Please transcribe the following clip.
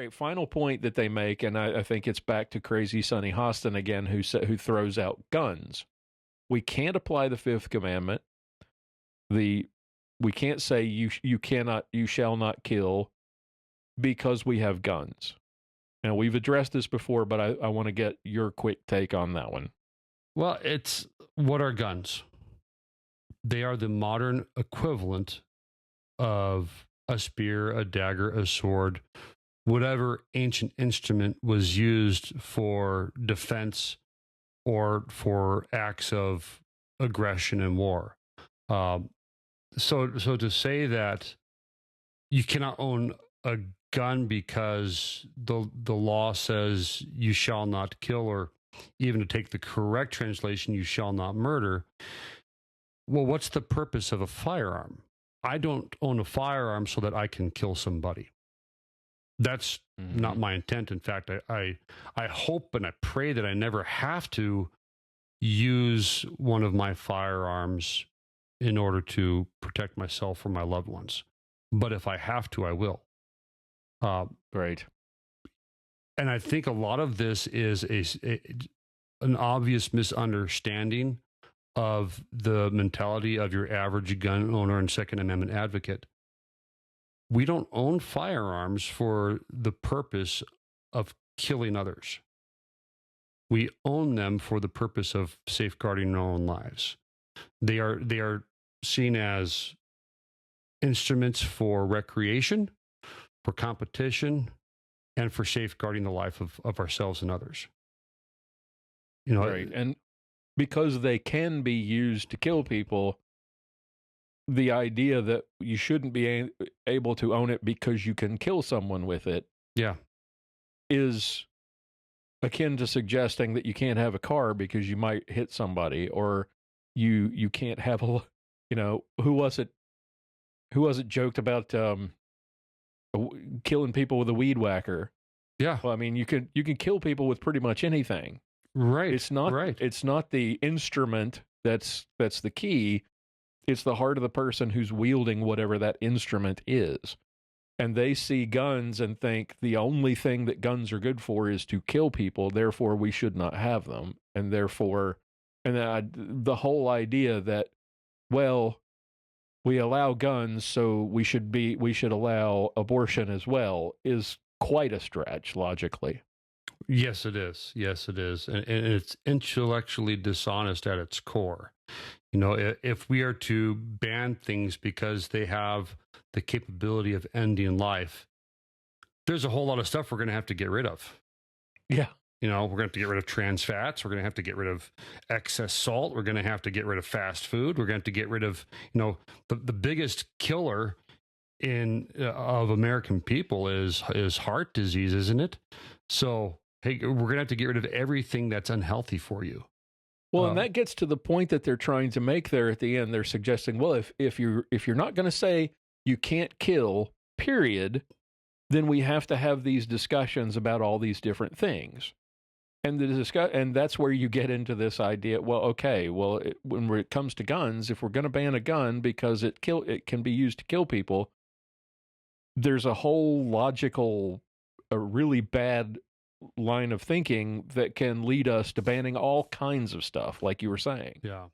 right, final point that they make, and I think it's back to crazy Sonny Hostin again, who throws out guns. We can't apply the Fifth Commandment. We can't say you shall not kill because we have guns. Now, we've addressed this before, but I want to get your quick take on that one. Well, what are guns? They are the modern equivalent of a spear, a dagger, a sword, whatever ancient instrument was used for defense or for acts of aggression and war. So to say that you cannot own a gun because the law says you shall not kill, or even to take the correct translation, you shall not murder. Well, what's the purpose of a firearm? I don't own a firearm so that I can kill somebody. That's not my intent. In fact, I hope and I pray that I never have to use one of my firearms in order to protect myself or my loved ones. But if I have to, I will. Right. And I think a lot of this is an obvious misunderstanding of the mentality of your average gun owner and Second Amendment advocate. We don't own firearms for the purpose of killing others. We own them for the purpose of safeguarding our own lives. They are seen as instruments for recreation, for competition, and for safeguarding the life of ourselves and others. Right. And because they can be used to kill people, the idea that you shouldn't be able to own it because you can kill someone with it, is akin to suggesting that you can't have a car because you might hit somebody, or you can't have who was it joked about killing people with a weed whacker. Yeah. Well, I mean, you can kill people with pretty much anything. Right. It's not the instrument that's the key. It's the heart of the person who's wielding whatever that instrument is. And they see guns and think the only thing that guns are good for is to kill people, therefore we should not have them. And therefore, the whole idea that, well, we allow guns, so we should allow abortion as well, is quite a stretch logically. Yes, it is. And it's intellectually dishonest at its core. If we are to ban things because they have the capability of ending life, there's a whole lot of stuff we're going to have to get rid of. Yeah. We're going to have to get rid of trans fats. We're going to have to get rid of excess salt. We're going to have to get rid of fast food. We're going to have to get rid of, the biggest killer of American people is heart disease, isn't it? So, hey, we're going to have to get rid of everything that's unhealthy for you. Well, and that gets to the point that they're trying to make there at the end. They're suggesting, well, if you're not going to say you can't kill, period, then we have to have these discussions about all these different things. And that's where you get into this idea. Well, okay, when it comes to guns, if we're going to ban a gun because it can be used to kill people, there's a whole logical, a really bad line of thinking that can lead us to banning all kinds of stuff, like you were saying. Yeah.